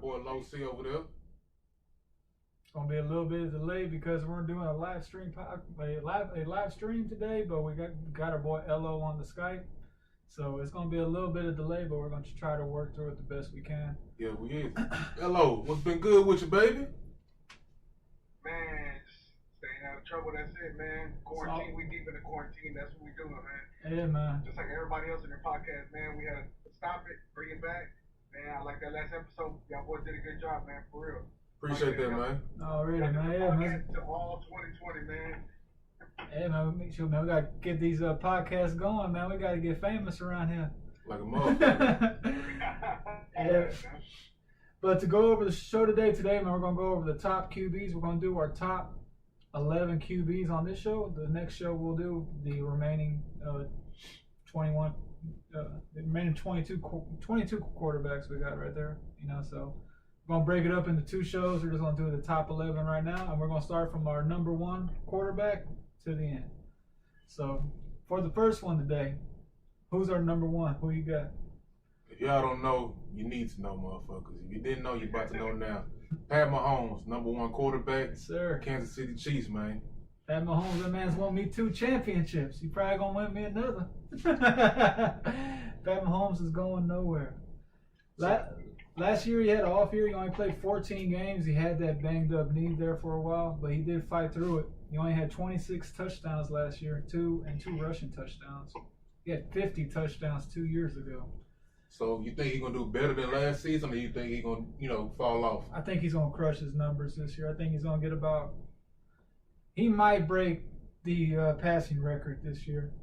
boy Low C over there. It's gonna be a little bit of delay because we're doing a live stream today, but we got our boy Lo on the Skype, so it's gonna be a little bit of delay, but we're gonna try to work through it the best we can. Yeah, we is. Lo, what's been good with you, baby? Man, staying out of trouble. That's it, man. Quarantine. We deep in the quarantine. That's what we doing, man. Yeah, man. Just like everybody else in their podcast, man. We had to stop it, bring it back. Man, I like that last episode. Y'all boys did a good job, man. For real. Appreciate that, man. Oh, really, man. Yeah, man. To all 2020, man. Hey, man, make sure, man. We gotta get these podcasts going, man. We gotta get famous around here. Like a motherfucker. Yeah. But to go over the show today, man, we're gonna go over the top QBs. We're gonna do our top 11 QBs on this show. The next show we'll do the remaining 22 quarterbacks we got right there. You know, so we're gonna break it up into two shows. We're just gonna do the top 11 right now, and we're gonna start from our number one quarterback to the end. So for the first one today, who's our number one? Who you got? If y'all don't know, you need to know, motherfuckers. If you didn't know, you're about to know now. Pat Mahomes, number one quarterback. Yes, sir. Kansas City Chiefs, man. Pat Mahomes, that man's won me 2 championships. He probably gonna win me another. Pat Mahomes is going nowhere. Last year he had an off year. He only played 14 games. He had that banged up knee there for a while, but he did fight through it. He only had 26 touchdowns last year, 2 rushing touchdowns. He had 50 touchdowns 2 years ago. So you think he's gonna do better than last season, or you think he's gonna, fall off? I think he's gonna crush his numbers this year. I think he's gonna get about. He might break the passing record this year.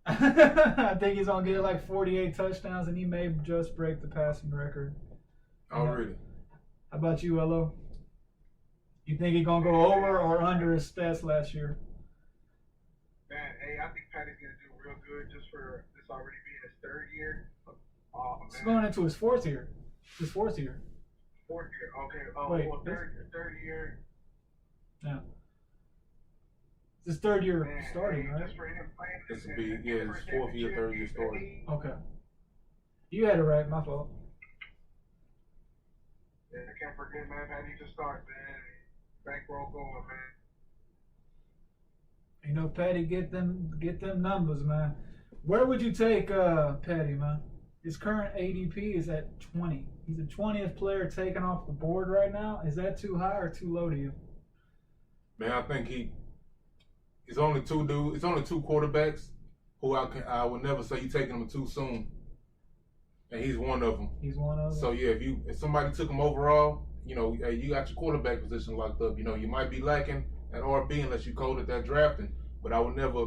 I think he's gonna get like 48 touchdowns, and he may just break the passing record. Already. How about you, Lo? You think he's gonna go over or under his stats last year? Man, hey, I think Patty's gonna do real good just for this already being his 3rd year. He's going into his 4th year. Fourth year, okay. Wait, well, third year. Yeah. It's his 3rd year Man, starting, hey, right? Just for him playing This will be, his 4th year, 3rd year starting. Okay. You had it right, my fault. Yeah, I can't forget, man. Patty to start, man. Bankroll going, man. You know, Patty, get them numbers, man. Where would you take Patty, man? His current ADP is at 20. He's the 20th player taken off the board right now. Is that too high or too low to you? Man, I think it's only two quarterbacks who I would never say you taking them too soon, and he's one of them. He's one of them. So yeah, if somebody took him overall, you got your quarterback position locked up. You might be lacking at RB unless you code at that drafting. But I would never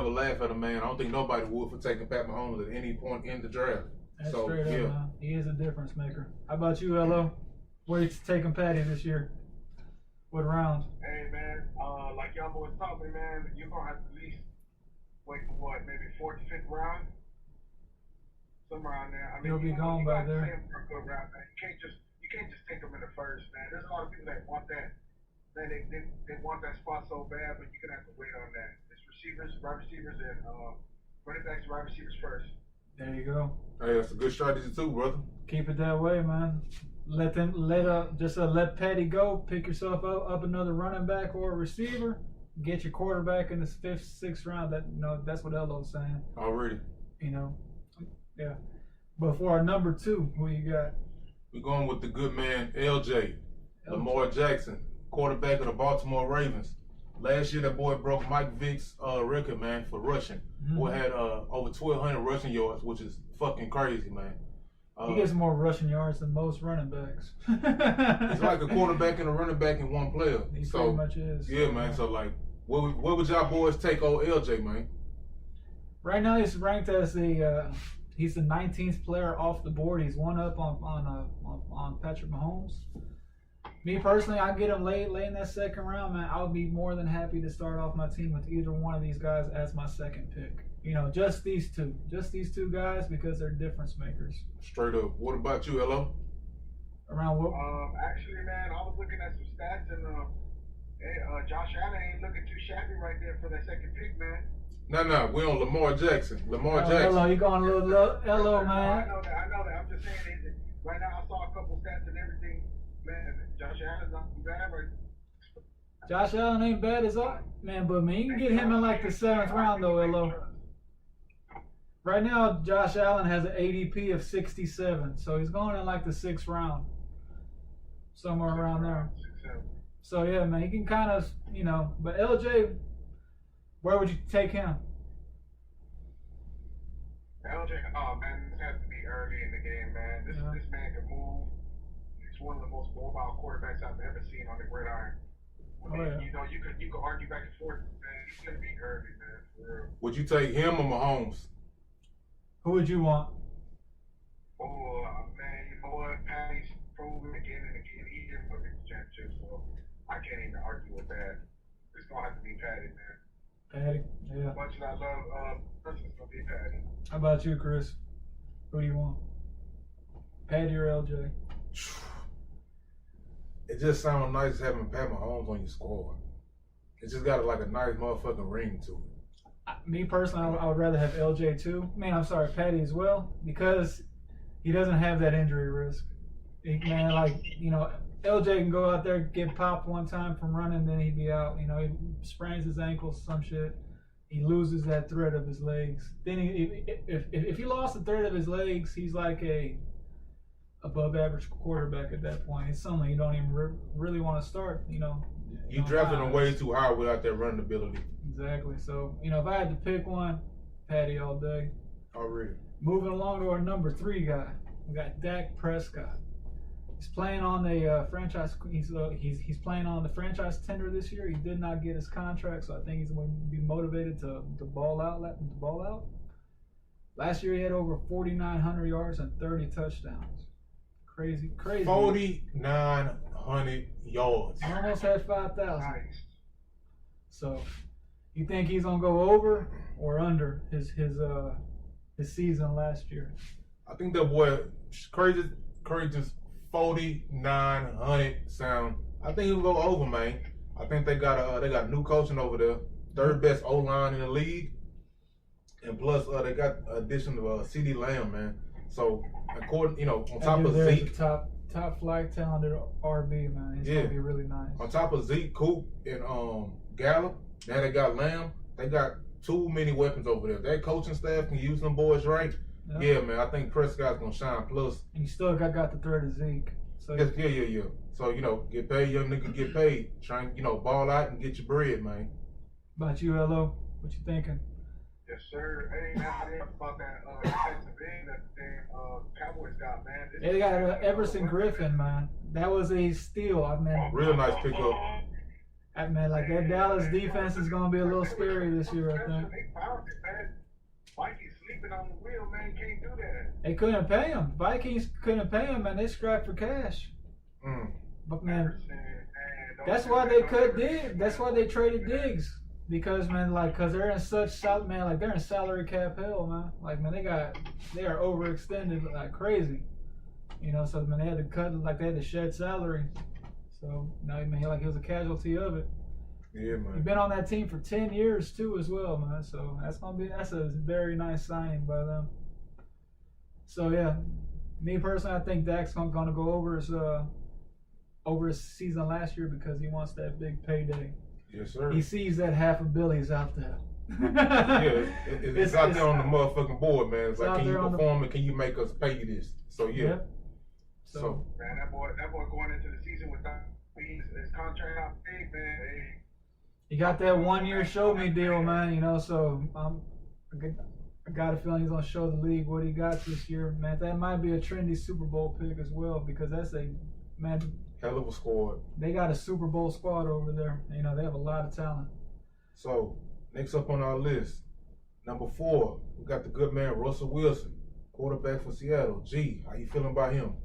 laugh at a man. I don't think nobody would for taking Pat Mahomes at any point in the draft. That's so, straight yeah. up, man. He is a difference maker. How about you, Lo? Where you taking Patty this year? What round? Hey, man, like y'all boys taught me, man, you're going to have to at least wait for what, maybe 4th to 5th round? Somewhere around there. I mean, He'll be gone by there. You can't just take him in the first, man. There's a lot of people that want that. Man, they want that spot so bad, but you're going to have to wait on that. It's wide receivers, and running backs, wide receivers first. There you go. Hey, that's a good strategy too, brother. Keep it that way, man. Let Patty go. Pick yourself up another running back or a receiver. Get your quarterback in the 5th, 6th round. That's what Lo's saying. Already. Yeah. But for our number 2, who you got? We're going with the good man, LJ. Lamar Jackson, quarterback of the Baltimore Ravens. Last year, that boy broke Mike Vick's record, man, for rushing. Mm-hmm. Boy had over 1,200 rushing yards, which is fucking crazy, man. He gets more rushing yards than most running backs. He's like a quarterback and a running back in one player. He pretty much is. Yeah, man. So, like, what would y'all boys take old LJ, man? Right now, he's ranked as he's the 19th player off the board. He's one up on Patrick Mahomes. Me personally, I get him late in that 2nd round, man. I would be more than happy to start off my team with either one of these guys as my 2nd pick. Just these two guys because they're difference makers. Straight up. What about you, Lo? Around what? Actually, man, I was looking at some stats and Josh Allen ain't looking too shabby right there for that 2nd pick, man. No, we're on Lamar Jackson. Lamar Jackson. Hello, you going a little Lo, man? I know that. I'm just saying, right now I saw a couple stats and everything. Man, Josh Allen's not too bad, but Josh Allen ain't bad as all, man. But man, you can get him in like the 7th round though, Elo. Right now, Josh Allen has an ADP of 67, so he's going in like the 6th round, somewhere around there. So yeah, man, he can kind of, you know. But LJ, where would you take him? LJ, oh man, this has to be early in the game, man. This man can move. He's one of the most mobile quarterbacks I've ever seen on the gridiron. I mean, you know, you could argue back and forth, man. He's gonna be early, man. For real. Would you take him or Mahomes? Who would you want? Oh man, you know what? Patty's proven again and again. He didn't win the championship, so I can't even argue with that. It's gonna have to be Patty, man. Patty, yeah. As much as I love it's gonna be Patty. How about you, Chris? Who do you want? Patty or LJ? It just sounds nice having Pat Mahomes on your squad. It just got like a nice motherfucking ring to it. Me personally, I would rather have LJ too. I'm sorry, Patty as well, because he doesn't have that injury risk. Man, like, you know, LJ can go out there, get popped one time from running, then he'd be out. You know, he sprains his ankles, some shit. He loses that thread of his legs. Then if he lost the thread of his legs, he's like a above average quarterback at that point. It's something you don't even really want to start, you know. You drafted him way too high without that running ability. Exactly. So, you know, if I had to pick one, Patty all day. Already. Moving along to our number 3 guy, we got Dak Prescott. He's playing on the franchise. He's playing on the franchise tender this year. He did not get his contract, so I think he's going to be motivated to ball out. Last year he had over 4,900 yards and 30 touchdowns. Crazy. 4,900 yards. He almost had 5,000. Nice. So, you think he's gonna go over or under his season last year? I think that boy crazy 4,900 sound. I think he'll go over, man. I think they got a new coaching over there, 3rd best O line in the league, and plus they got addition of CeeDee Lamb, man. So according, you know, on top of Zeke, top flight talented RB, man. He's gonna be really nice. On top of Zeke, Coop, and Gallup, now they got Lamb. They got too many weapons over there. That coaching staff can use them boys right. Yeah, man. I think Prescott's gonna shine. Plus, and you still got the threat of Zeke. So yeah. So you know, get paid, young nigga, get paid. Try and ball out and get your bread, man. About you, Elo? What you thinking? Yes, sir. Hey, man, I didn't about that defensive end that the Cowboys got, man. They got Everson Griffin, man. That was a steal. I mean, real nice pickup. I mean, like that Dallas defense is gonna be a little scary this year, I think. They found it, man. Vikings sleeping on the wheel, man. Can't do that. They couldn't pay him. Vikings couldn't pay him, man. They scrapped for cash. But man, that's why they cut Diggs. That's why they traded Diggs. Because man, cause they're in such they're in salary cap hell, man. Like man, they are overextended like crazy. You know, so man, they had to cut, they had to shed salary. So now he was a casualty of it. Yeah, man. He's been on that team for 10 years too, as well, man. So that's a very nice signing by them. So yeah, me personally, I think Dak's gonna go over his season last year because he wants that big payday. Yes, sir. He sees that $500 million out there. it's out there on the motherfucking board, man. It's like, can you perform and can you make us pay you this? So yeah. Yep. So man, that boy going into the season with his contract out big, man. He got that 1-year show me deal, man. You know, so I got a feeling he's gonna show the league what he got this year, man. That might be a trendy Super Bowl pick as well because that's hell of a squad. They got a Super Bowl squad over there. You know, they have a lot of talent. So, next up on our list, number 4, we got the good man Russell Wilson, quarterback for Seattle. G, how you feeling about him?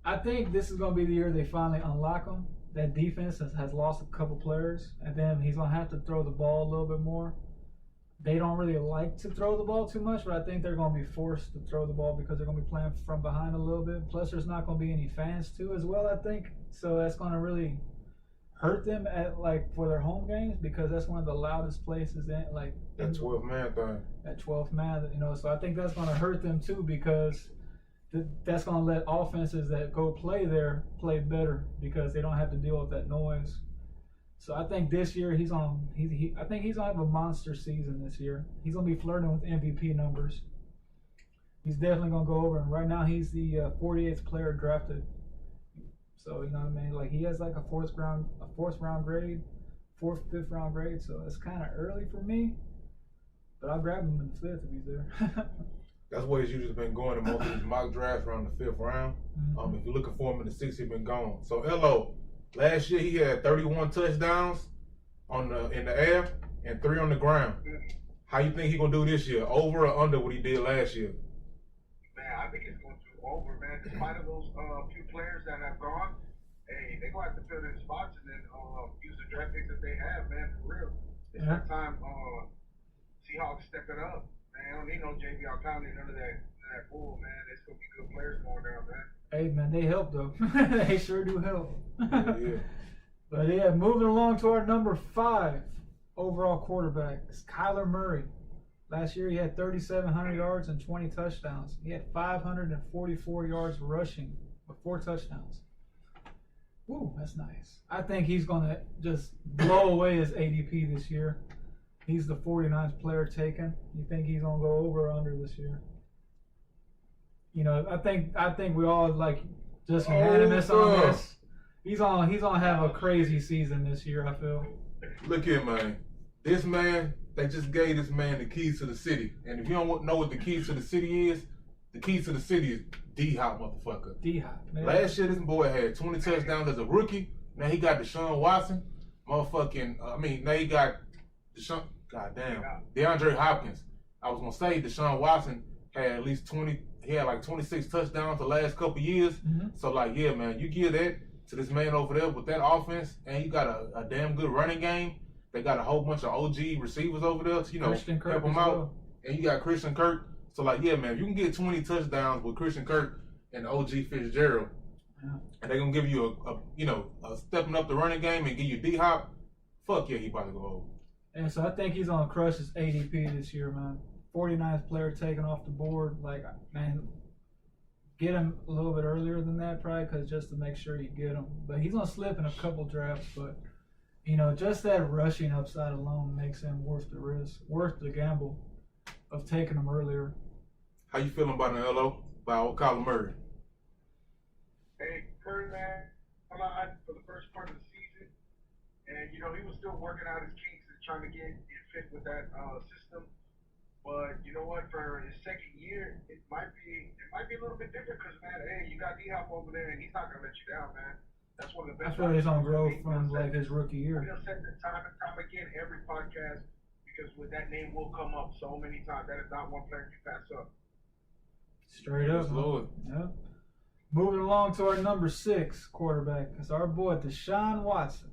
I think this is going to be the year they finally unlock him. That defense has lost a couple players, and then he's going to have to throw the ball a little bit more. They don't really like to throw the ball too much, but I think they're going to be forced to throw the ball because they're going to be playing from behind a little bit. Plus, there's not going to be any fans too as well, I think. So that's going to really hurt them for their home games because that's one of the loudest places that 12-man thing. That 12th man, you know. So I think that's going to hurt them too because that's going to let offenses that go play there play better because they don't have to deal with that noise. So I think this year I think he's gonna have a monster season this year. He's gonna be flirting with MVP numbers. He's definitely gonna go over, and right now he's the 48th player drafted. So you know what I mean? Like he has like a fourth round grade, fifth round grade. So it's kind of early for me, but I'll grab him in the fifth if he's there. That's where he's usually been going in most of these mock drafts around the fifth round. If you're looking for him in the sixth, he's been gone. So LO, last year he had 31 touchdowns in the air and 3 on the ground. How you think he gonna do this year? Over or under what he did last year? Man, I think it's going to do over, man. Despite of those few players that have gone, hey, they're going to have to fill their spots and then use the draft picks that they have, man, for real. It's that time Seahawks step it up. Man, I don't need no J.B. Alcantara, none of that bull, man. There's going to be good players going down, man. Hey, man, they help, though. They sure do help. Yeah. But, yeah, moving along to our number 5 overall quarterback. It's Kyler Murray. Last year, he had 3,700 yards and 20 touchdowns. He had 544 yards rushing with 4 touchdowns. Ooh, that's nice. I think he's going to just blow away his ADP this year. He's the 49th player taken. You think he's going to go over or under this year? You know, I think we all like just unanimous on this. He's gonna have a crazy season this year, I feel. Look here, man. This man, they just gave this man the keys to the city. And if you don't know what the keys to the city is, the keys to the city is D-Hop, motherfucker. D-Hop, man. Last year, this boy had 20 touchdowns as a rookie. Now he got Deshaun Watson. Now he got DeAndre Hopkins. I was going to say Deshaun Watson had at least 20. He had like 26 touchdowns the last couple years. Mm-hmm. So, like, yeah, man, you give that to this man over there with that offense, and you got a damn good running game. They got a whole bunch of OG receivers over there to, help them out. Well. And you got Christian Kirk. So, like, yeah, man, if you can get 20 touchdowns with Christian Kirk and OG Fitzgerald, and they're going to give you a stepping up the running game and give you D-Hop, fuck yeah, he about to go over. And so I think he's going to crush his ADP this year, man. 49th player taken off the board. Like, man, get him a little bit earlier than that, probably, because just to make sure you get him. But he's going to slip in a couple drafts. But, just that rushing upside alone makes him worth the risk, worth the gamble of taking him earlier. How you feeling about an LO by Kyler Murray? Hey, Curry, man, a lot for the first part of the season. And, he was still working out his kinks and trying to get fit with that system. But you know what? For his second year, it might be a little bit different because, man, hey, you got D-Hop over there, and he's not gonna let you down, man. That's one of the best. I feel he's on growth from like his rookie year. He'll set the time and time again every podcast because with that name will come up so many times. That is not one player you pass up. Straight up, Lord. Yep. Moving along to our number 6 quarterback. It's our boy Deshaun Watson.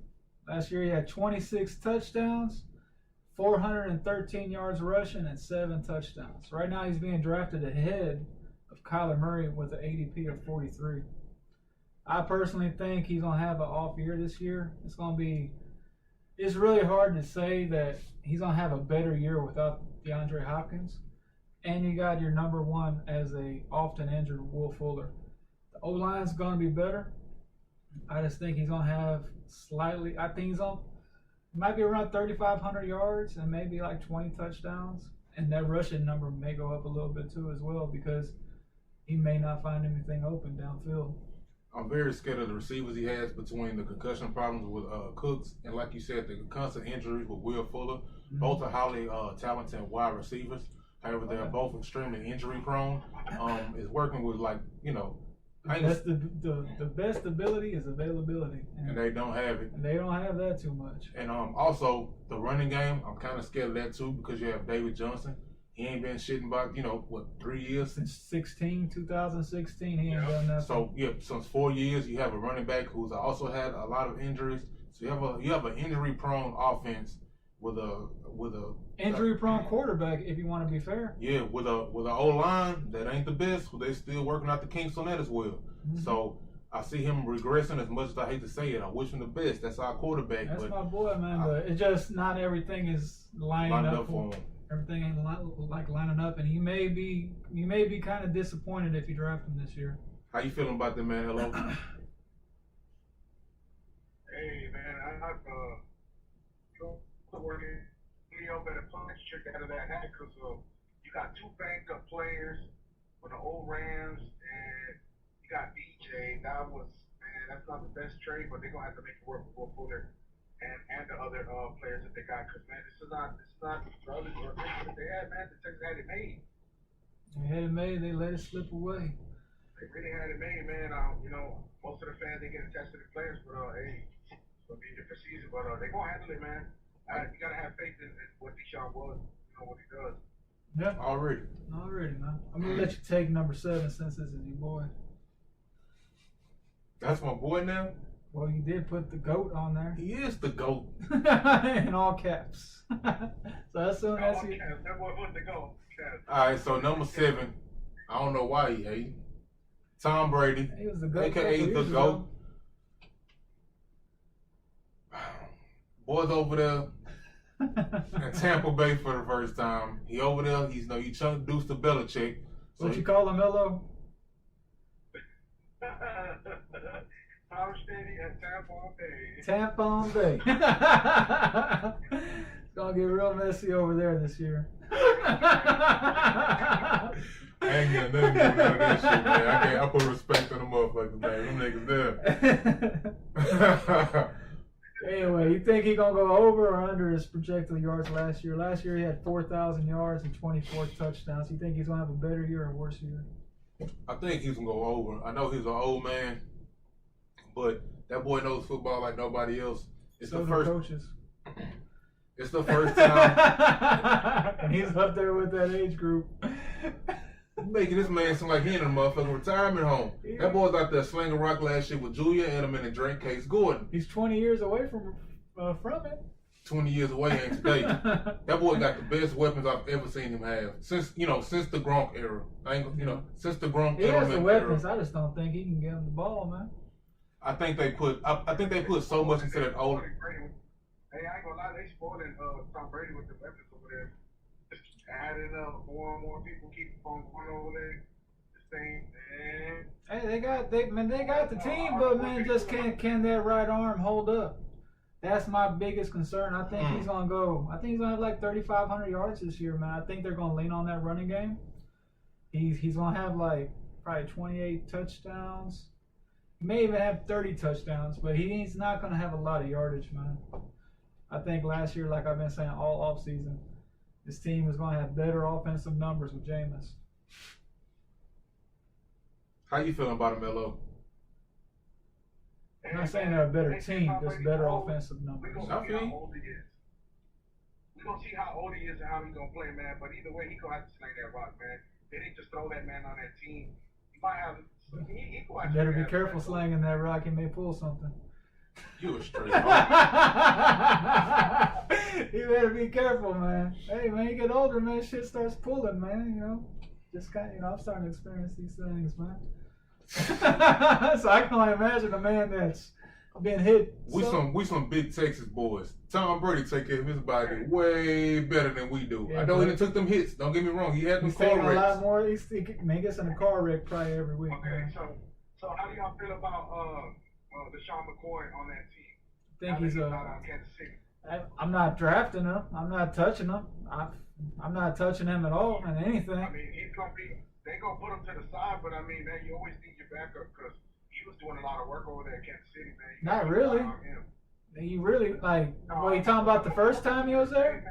Last year he had 26 touchdowns. 413 yards rushing and 7 touchdowns. Right now he's being drafted ahead of Kyler Murray with an ADP of 43. I personally think he's going to have an off year this year. It's really hard to say that he's going to have a better year without DeAndre Hopkins. And you got your number 1 as a often injured Will Fuller. The O-line's going to be better. I just think he's going to have might be around 3,500 yards and maybe like 20 touchdowns. And that rushing number may go up a little bit too as well because he may not find anything open downfield. I'm very scared of the receivers he has between the concussion problems with Cooks and, like you said, the constant injuries with Will Fuller. Mm-hmm. Both are highly talented wide receivers. However, they are both extremely injury prone. Is working with the best ability is availability. And they don't have it. And they don't have that too much. And also, the running game, I'm kind of scared of that too because you have David Johnson. He ain't been shitting about, 3 years? Since 2016, he ain't done nothing. So, since 4 years, you have a running back who's also had a lot of injuries. So you have an injury-prone offense with a injury-prone quarterback, if you want to be fair. Yeah, with a O-line that ain't the best. They still working out the kinks on that as well. Mm-hmm. So I see him regressing as much as I hate to say it. I wish him the best. That's our quarterback. That's my boy, man. But it's just not everything is lining up for him. Everything ain't like lining up, and you may be kind of disappointed if you draft him this year. How you feeling about that, man? Hello. Hey man, Leo better punch trick out of that hat because you got two banged up players for the old Rams, and you got DJ. That's not the best trade, but they're gonna have to make it work with Will Fuller and the other players that they got. Because man, this is not the other that they had, man. The Texans had it made. They had it made. They let it slip away. They really had it made, man. Most of the fans they get attached to the players, but hey, it's gonna be a different season. But they're gonna handle it, man. You gotta have faith in what Deshaun was, what he does. Yeah, Already, man. I'm gonna let you take number 7 since this is your boy. that's my boy now. Well, you did put the GOAT on there. He is the GOAT. In all caps. So as soon as he... That boy put the GOAT. All right, so number 7. I don't know why he hating. Tom Brady, He was the GOAT. aka the GOAT. Boy's over there in Tampa Bay for the first time. He over there. He chunk Deuce to Belichick. So What you call him, Melo? Tom Steady and Tampa Bay. Tampa Bay. It's gonna get real messy over there this year. I ain't got nothing to do with none of that shit, man. I put respect on the motherfuckers, man. Them niggas there. Anyway, you think he gonna go over or under his projected yards last year? Last year he had 4,000 yards and 24 touchdowns. You think he's gonna have a better year or worse year? I think he's gonna go over. I know he's an old man, but that boy knows football like nobody else. It's So the do first. coaches. It's the first time. And he's up there with that age group. Making this man seem like he in a motherfucking retirement home. Yeah. That boy's out there slinging rock last year with Julia Edelman and Drake Case Gordon. He's 20 years away from it. 20 years away ain't today. That boy got the best weapons I've ever seen him have since the Gronk era. Since the Gronk He has the Edelman weapons. era. I just don't think he can get him the ball, man. I think they put so much into that old. Hey, I ain't gonna lie, they spoiling Tom Brady with the weapons over there. Just adding up more and more people keep on going over there. This thing, man. Hey, they got the team, but man, just can that right arm hold up? That's my biggest concern. I think he's gonna have like 3,500 yards this year, man. I think they're gonna lean on that running game. He's gonna have like probably 28 touchdowns. He may even have 30 touchdowns, but he's not gonna have a lot of yardage, man. I think last year, like I've been saying all off season, this team is gonna have better offensive numbers with Jameis. How you feeling about him, Melo? I'm not saying they're a better team, just better offensive We're numbers. gonna see how old he is. We're gonna see how old he is and how he's gonna play, man. But either way, he's gonna have to sling that rock, man. They didn't just throw that man on that team. He might have. He Better be careful slanging that rock. He may pull something. You a straight You better be careful, man. Hey, man, you get older, man, shit starts pulling, man, Just I'm starting to experience these things, man. So I can only imagine a man that's been hit. We some big Texas boys. Tom Brady take care of his body way better than we do. Yeah, I know he done took them hits. Don't get me wrong. He had them He's car taking a lot wrecks. more. He gets in a car wreck probably every week, Okay, man. so how do y'all feel about Deshaun McCoy on that team? I think he's not on Kansas City. I'm not drafting him. I'm not touching him. I'm not touching him at all in anything. I mean, they gonna put him to the side, but I mean, man, you always need your backup because he was doing a lot of work over there in Kansas City, man. Not really. You really what you talking about the first time he was there?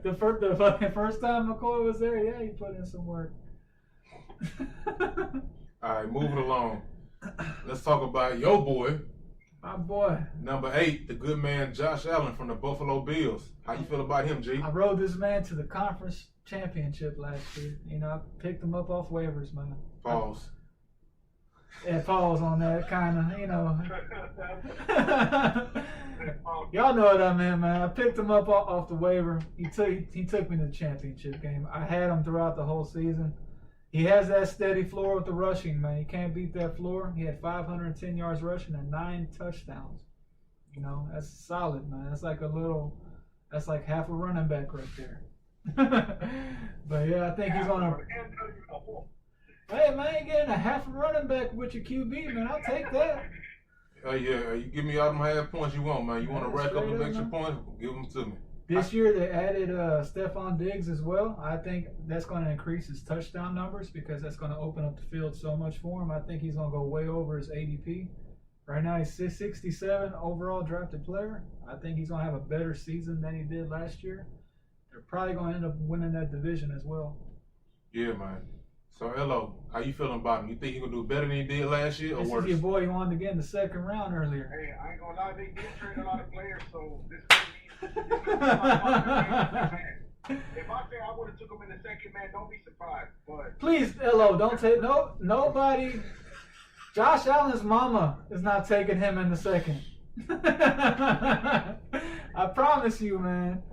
the fucking first time McCoy was there, yeah, he put in some work. All right, moving along. Let's talk about your boy. My boy. Number 8, the good man Josh Allen from the Buffalo Bills. How you feel about him, G? I rode this man to the conference championship last year. I picked him up off waivers, man. Pause. Yeah, pause on that, kind of, Y'all know what I mean, man. I picked him up off the waiver. He took me to the championship game. I had him throughout the whole season. He has that steady floor with the rushing, man. You can't beat that floor. He had 510 yards rushing and 9 touchdowns. That's solid, man. That's like a little That's like half a running back right there. But yeah, I think he's gonna. Hey man, you getting a half a running back with your QB, man. I'll take that. Yeah, you give me all them half points you want, man. You want to rack up them extra points? Give them to me. This year they added Stephon Diggs as well. I think that's going to increase his touchdown numbers because that's going to open up the field so much for him. I think he's going to go way over his ADP. Right now he's 67 overall drafted player. I think he's going to have a better season than he did last year. They're probably going to end up winning that division as well. Yeah, man. So, hello, how you feeling about him? You think he gonna do better than he did last year, or this worse? This is your boy you wanted to get in the second round earlier. Hey, I ain't gonna lie, they did trade a lot of players, so this could be. If I say I would have took him in the second, man, don't be surprised. But please, hello, don't take nobody. Josh Allen's mama is not taking him in the second. I promise you, man.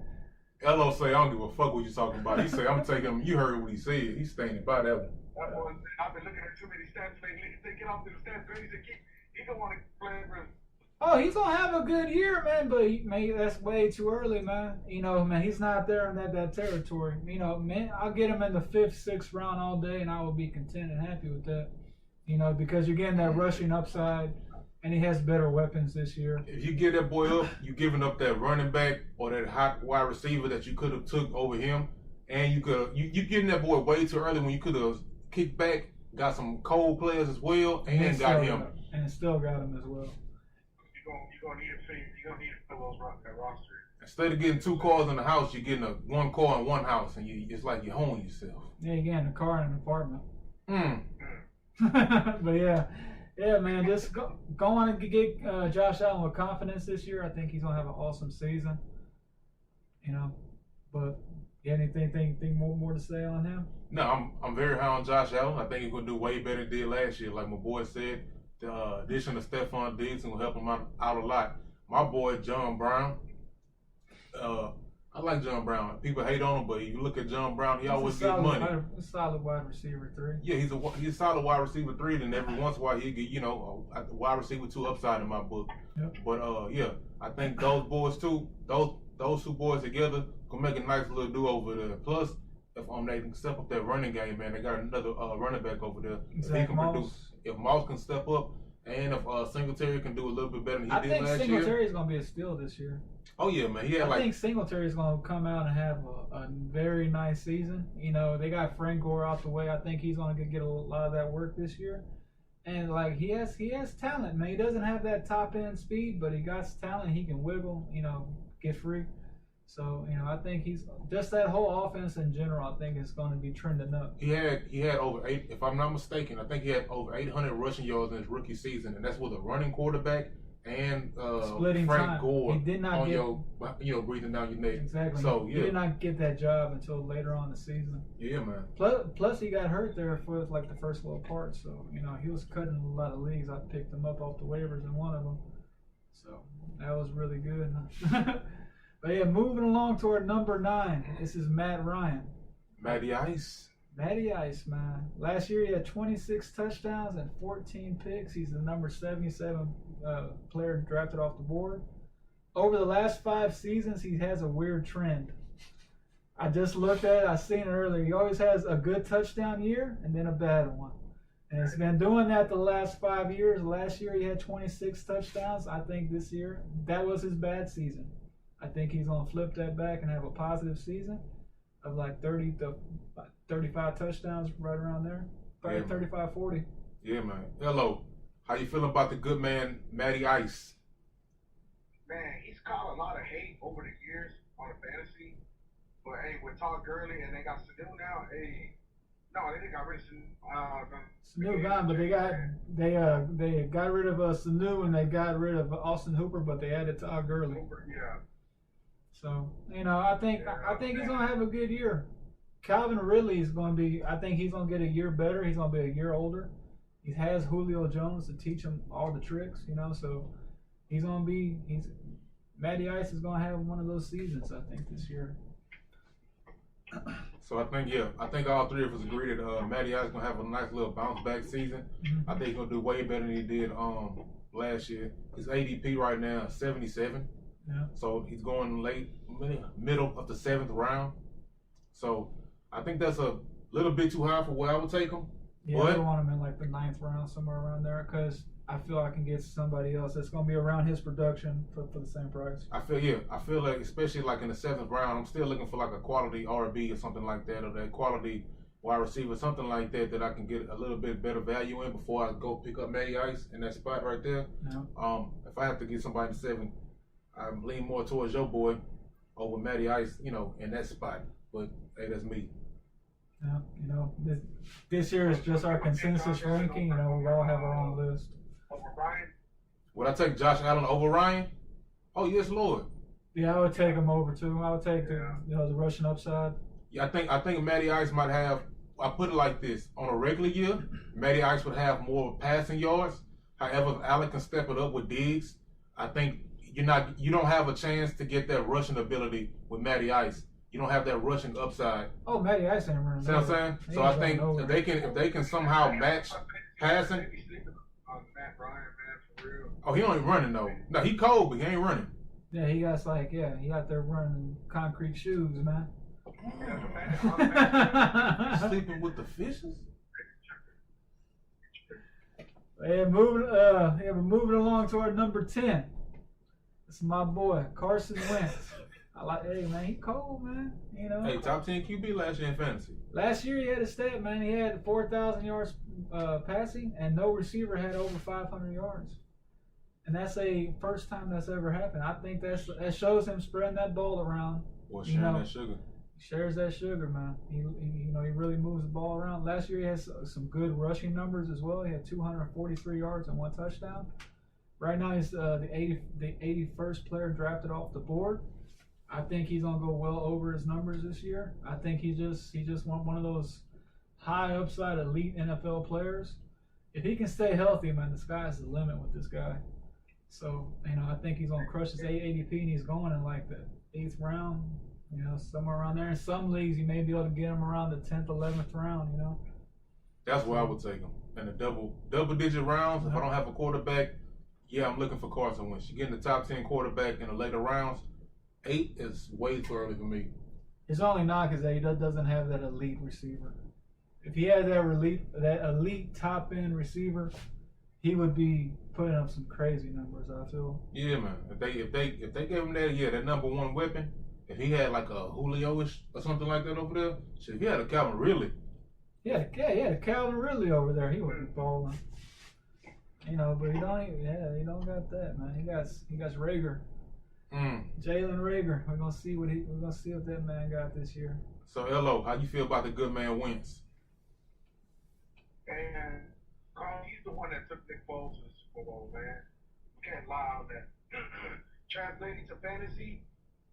Elo say, I don't give a fuck what you talking about. He say, I'm taking him. You heard what he said. He's standing by that one. That one, I've been looking at too many stats lately. They get off to the stats, but he don't want to play for. Oh, he's gonna have a good year, man. But man, that's way too early, man. You know, man, he's not there in that territory. You know, man, I'll get him in the 5th, 6th round all day, and I will be content and happy with that. You know, because you're getting that rushing upside. And he has better weapons this year. If you get that boy up, you giving up that running back or that hot wide receiver that you could have took over him, and you getting that boy way too early when you could have kicked back, got some cold players as well, and got him. And still got him as well. You're gonna need to fill that roster. Instead of getting 2 cars in the house, you're getting 1 car in 1 house, and it's like you own yourself. Yeah, you're getting a car and an apartment. Mm. But yeah. Yeah, man, just go on and get Josh Allen with confidence this year. I think he's gonna have an awesome season. You know, but you have anything more to say on him? No, I'm very high on Josh Allen. I think he's gonna do way better than he did last year. Like my boy said, the addition of Stephon Diggs will help him out a lot. My boy John Brown. I like John Brown. People hate on him, but if you look at John Brown, he always gets money. A solid wide receiver 3. Yeah, he's a solid wide receiver 3. Then every once in a while he get a wide receiver 2 upside in my book. Yep. But yeah, I think those boys too, those 2 boys together can make a nice little duo over there. Plus, if they can step up that running game, man, they got another running back over there. If Moss can step up, and if Singletary can do a little bit better than he did last year. I think Singletary is gonna be a steal this year. Oh yeah, man. I think Singletary is going to come out and have a very nice season. You know, they got Frank Gore out the way. I think he's going to get a lot of that work this year. And like he has talent, man. He doesn't have that top end speed, but he got talent. He can wiggle, you know, get free. So, you know, I think he's just that whole offense in general. I think it's going to be trending up. He had over 8, if I'm not mistaken. I think he had over 800 rushing yards in his rookie season, and that's with a running quarterback. And splitting Frank time. Gore He did not on your breathing down your neck. Exactly. So he did not get that job until later on in the season. Yeah, man. Plus he got hurt there for like the first little part. So you know he was cutting a lot of leagues. I picked him up off the waivers in one of them. So that was really good. But yeah, moving along toward number 9. This is Matt Ryan. Matty Ice. Matty Ice, man. Last year he had 26 touchdowns and 14 picks. He's the number 77 player drafted off the board. Over the last 5 seasons, he has a weird trend. I just looked at it. I seen it earlier. He always has a good touchdown year and then a bad one. And it's been doing that the last 5 years. Last year he had 26 touchdowns. I think this year that was his bad season. I think he's going to flip that back and have a positive season of like 30 to 35 touchdowns, right around there. Probably 35, 40. Yeah, man. Hello. How you feeling about the good man, Matty Ice? Man, he's caught a lot of hate over the years on the fantasy. But hey, with Todd Gurley and they got Sanu now, hey, no, they didn't got rid of Sanu gone, but they got rid of Sanu and they got rid of Austin Hooper, but they added Todd Gurley. Yeah. So you know, I think he's gonna have a good year. Calvin Ridley is gonna be. I think he's gonna get a year better. He's gonna be a year older. He has Julio Jones to teach him all the tricks, you know. So Matty Ice is gonna have one of those seasons, I think, this year. So I think all 3 of us agree that Matty Ice is gonna have a nice little bounce back season. Mm-hmm. I think he's gonna do way better than he did last year. His ADP right now is 77. Yeah. So he's going middle of the 7th round. So I think that's a little bit too high for where I would take him. Yeah, I want him in like the 9th round, somewhere around there, because I feel I can get somebody else that's going to be around his production for the same price. I feel like, especially like in the 7th round, I'm still looking for like a quality RB or something like that, or that quality wide receiver, something like that I can get a little bit better value in before I go pick up Matty Ice in that spot right there. Yeah. If I have to get somebody in 7, I lean more towards your boy over Matty Ice, in that spot. But hey, that's me. Yeah, this year is just our consensus ranking. We all have our own list. Over Ryan? Would I take Josh Allen over Ryan? Oh yes, Lord. Yeah, I would take him over too. I would take the rushing upside. Yeah, I think Matty Ice might have. I put it like this: on a regular year, Matty Ice would have more passing yards. However, if Allen can step it up with Diggs, I think you don't have a chance to get that rushing ability with Matty Ice. You don't have that rushing upside. Oh, Matty Ice ain't running. See what I'm saying? So I think if they can somehow match passing. Oh, he ain't running though. No, he cold, but he ain't running. Yeah, he got there running concrete shoes, man. Sleeping with the fishes? We're moving along to our number 10. It's my boy, Carson Wentz. Hey man, he cold, man. Hey, top 10 QB last year in fantasy. Last year he had a stat, man. He had 4,000 yards passing, and no receiver had over 500 yards. And that's a first time that's ever happened. I think that shows him spreading that ball around. Or sharing that sugar. He shares that sugar, man. He really moves the ball around. Last year he had some good rushing numbers as well. He had 243 yards and 1 touchdown. Right now he's the 81st player drafted off the board. I think he's gonna go well over his numbers this year. I think he just one of those high upside elite NFL players. If he can stay healthy, man, the sky's the limit with this guy. So I think he's gonna crush his ADP, and he's going in like the 8th round. Somewhere around there. In some leagues, you may be able to get him around the 10th, 11th round. That's where I would take him in the double-digit rounds. If I don't have a quarterback, I'm looking for Carson Wentz. You get in the top 10 quarterback in the later rounds. 8 is way too early for me. His only knock is that he doesn't have that elite receiver. If he had that elite top end receiver, he would be putting up some crazy numbers, I feel. Yeah, man. If they gave him that number 1 weapon, if he had like a Julio-ish or something like that over there, if he had a Calvin Ridley. Yeah, he had a Calvin Ridley over there. He would be balling. But he don't got that, man. He got Rager. Jalen Rager. We're gonna see what that man got this year. So LO, how you feel about the good man Wentz? And Carl, he's the one that took Nick Foles to the Super Bowl, man. You can't lie on that. Translating to fantasy,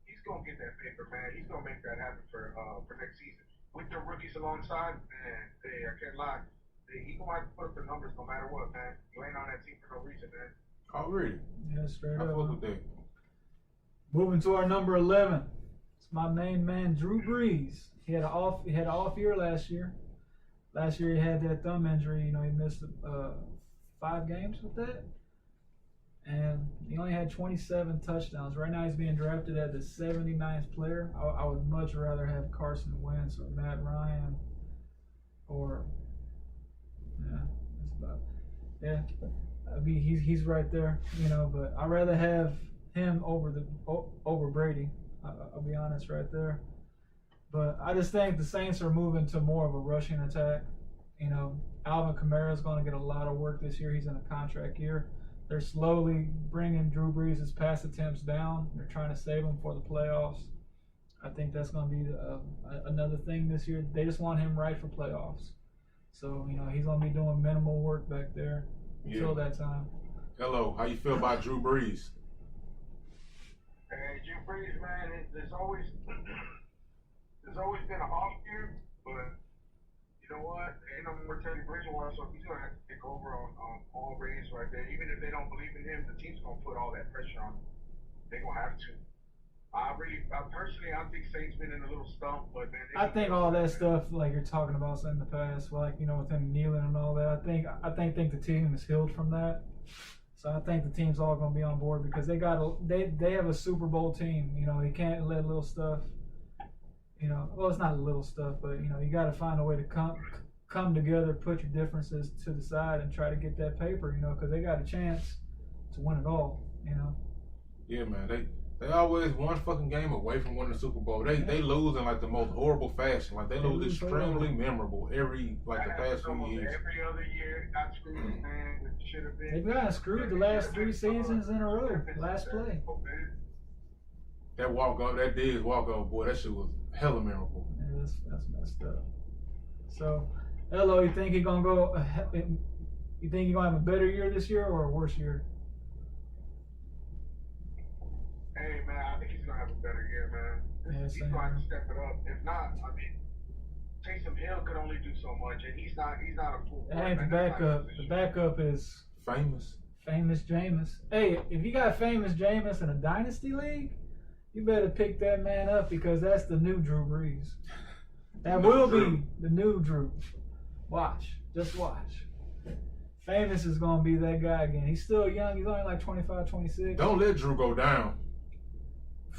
he's gonna get that paper, man. He's gonna make that happen for next season. With the rookies alongside, man, I can't lie. He gonna have to put up the numbers no matter what, man. You ain't on that team for no reason, man. Oh, really? Yeah, straight I up. fuck with that. Moving to our number 11. It's my main man, Drew Brees. He had an off year last year. Last year he had that thumb injury. He missed 5 games with that. And he only had 27 touchdowns. Right now he's being drafted as the 79th player. I would much rather have Carson Wentz or Matt Ryan or he's right there, but I'd rather have him over Brady. I'll be honest right there. But I just think the Saints are moving to more of a rushing attack. Alvin Kamara is going to get a lot of work this year. He's in a contract year. They're slowly bringing Drew Brees' pass attempts down. They're trying to save him for the playoffs. I think that's going to be another thing this year. They just want him right for playoffs. So, he's going to be doing minimal work back there until that time. Hello, how you feel about Drew Brees? Hey, Drew Brees, man, there's always been an off year, but you know what? Ain't no more Teddy Bridgewater, so he's gonna have to take over on all race right there. Even if they don't believe in him, the team's gonna put all that pressure on him. They're gonna have to. I think Saints been in a little stump, but man, I think all that stuff like you're talking about in the past, like with him kneeling and all that. I think the team is healed from that. So I think the team's all going to be on board because they have a Super Bowl team. You know, you can't let little stuff. You know, well, it's not little stuff, but you know, you got to find a way to come together, put your differences to the side, and try to get that paper. You know, because they got a chance to win it all. You know. Yeah, man. They always one fucking game away from winning the Super Bowl. They lose in like the most horrible fashion. Like they lose extremely memorable every the past few years. Every other year, got screwed, man. Which should have been. They've gotten screwed the last 3 seasons in a row. Last play. That walk-off, that Diggs walk-off, boy, that shit was hella memorable. Yeah, that's messed up. So, Elo, you think he's gonna go? You think he's gonna have a better year this year or a worse year? Hey man, I think he's gonna have a better year, man. Yeah, he's going to step it up. If not, I mean, Taysom Hill could only do so much, and he's not a full. That ain't the backup. The backup is famous Jameis. Hey, if you got famous Jameis in a dynasty league, you better pick that man up because that's the new Drew Brees. That will be the new Drew. Watch, just watch. Famous is gonna be that guy again. He's still young. He's only like 25, 26. Don't let Drew go down.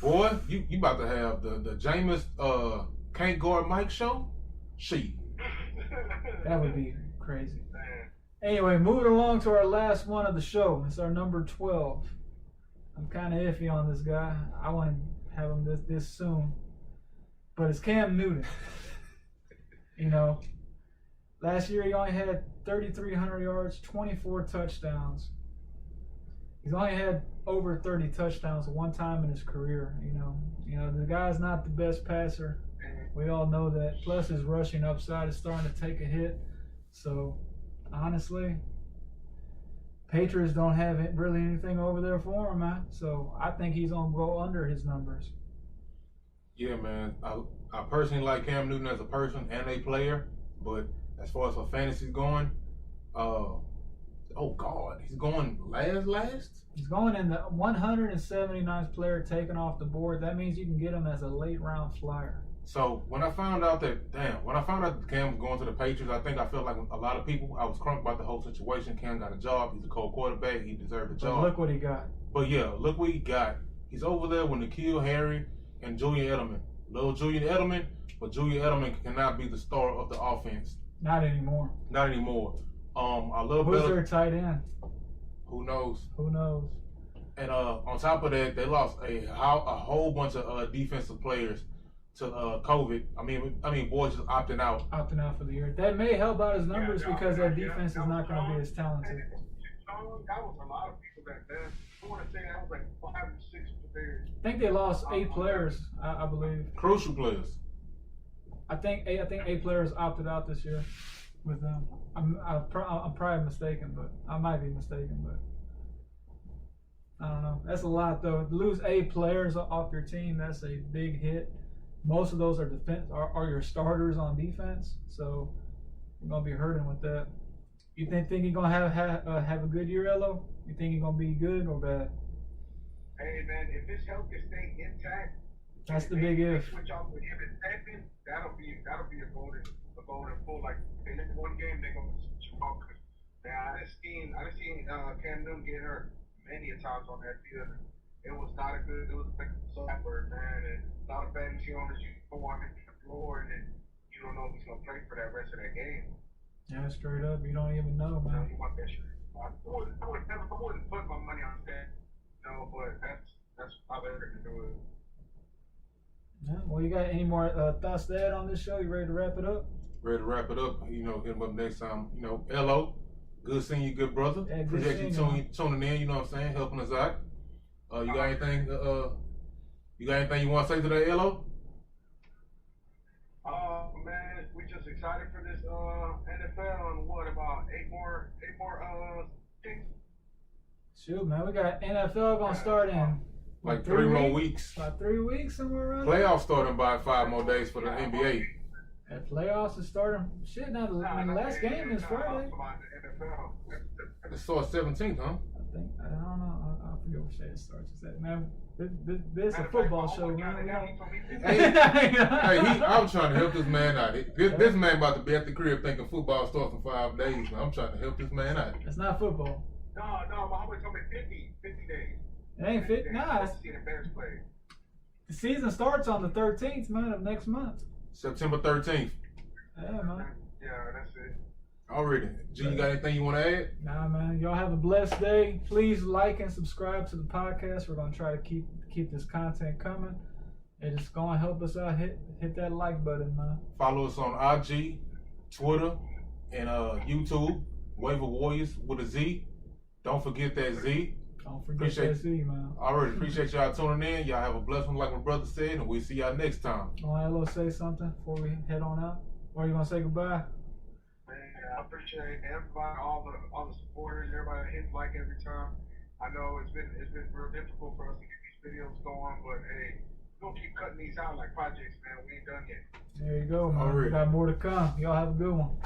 Boy, you about to have the Jameis can't guard Mike show? Shit. That would be crazy. Anyway, moving along to our last one of the show. It's our number 12. I'm kind of iffy on this guy. I want to have him this soon. But it's Cam Newton. You know, last year he only had 3,300 yards, 24 touchdowns. He's only had over 30 touchdowns one time in his career. You know, the guy's not the best passer. We all know that. Plus, his rushing upside is starting to take a hit. So, honestly, Patriots don't have really anything over there for him, man. So, I think he's going to go under his numbers. Yeah, man. I personally like Cam Newton as a person and a player. But as far as for fantasy's going, oh God, he's going last? He's going in the 179th player taken off the board. That means you can get him as a late round flyer. So when I found out that Cam was going to the Patriots, I felt like a lot of people, I was crunk about the whole situation. Cam got a job. He's a cold quarterback. He deserved a job. But look what he got. But yeah, look what he got. He's over there with N'Keal Harry and Julian Edelman. Little Julian Edelman, but Julian Edelman cannot be the star of the offense. Not anymore. I love Who's their tight end? Who knows? And on top of that, they lost a whole bunch of defensive players to COVID. I mean, boys just opting out. Opting out for the year. That may help out his numbers because that defense is not going to be as talented. That was a lot of people back then. I want to say that was like 5 or 6 players. I think they lost 8 players, I believe. Crucial players. I think 8 players opted out this year with them. I'm probably mistaken, but I might be mistaken, but I don't know. That's a lot though. To lose 8 players off your team, that's a big hit. Most of those are your starters on defense, so you're gonna be hurting with that. You think you're gonna have a good year, Elo? You think you're gonna be good or bad? Hey man, if his health can stay intact, that's the big if. Switch off with him and Tappan, that'll be a golden full. Like they let one game, they're gonna switch him off. Now I done seen Cam Newton get hurt many a times on that field. It was not a good. It was like a software, man, and a lot of fantasy owners you go on the floor and then you don't know if he's gonna play for that rest of that game. Yeah, straight up, you don't even know, man. You want that shit. I wouldn't put my money on that. No, but that's how better to do it. Yeah, well, you got any more thoughts to add on this show? You ready to wrap it up? Ready to wrap it up. You know, hit him up next time. You know, Elo, good seeing you, good brother. Yeah, appreciate you tuning in. You know what I'm saying, helping us out. You got anything? You got anything you want to say today, Elo? Man, we just excited for this NFL and what about 8 more things? Shoot, man, we got NFL gonna start in like 3 more weeks. About 3 weeks, somewhere around. Playoffs starting by 5 more days for the NBA. And playoffs is starting. Shit, now the last game is Friday. It starts 17th, huh? I don't know. I forget what day it starts. Is that, man? This is a football show, man. Hey, I'm trying to help this man out. This man about to be at the crib thinking football starts in 5 days. Man. I'm trying to help this man out. It's not football. No, Muhammad told me 50 days. It ain't fit. Nah, To see the Bears play. the season starts on the 13th, man, of next month. September 13th. Yeah, man. Yeah, that's it. Already. G, you got anything you want to add? Nah, man. Y'all have a blessed day. Please like and subscribe to the podcast. We're gonna try to keep this content coming. And it's gonna help us out. Hit that like button, man. Follow us on IG, Twitter, and YouTube. Wave of Warriors with a Z. Don't forget that Z. Don't forget that Z, man. Already appreciate y'all tuning in. Y'all have a blessed one, like my brother said, and we'll see y'all next time. Want to say something before we head on out? Or you gonna say goodbye? Man, I appreciate everybody, all the supporters, everybody that hits like every time. I know it's been real difficult for us to get these videos going, but hey, we're gonna keep cutting these out like projects, man. We ain't done yet. There you go, man. Already. We got more to come. Y'all have a good one.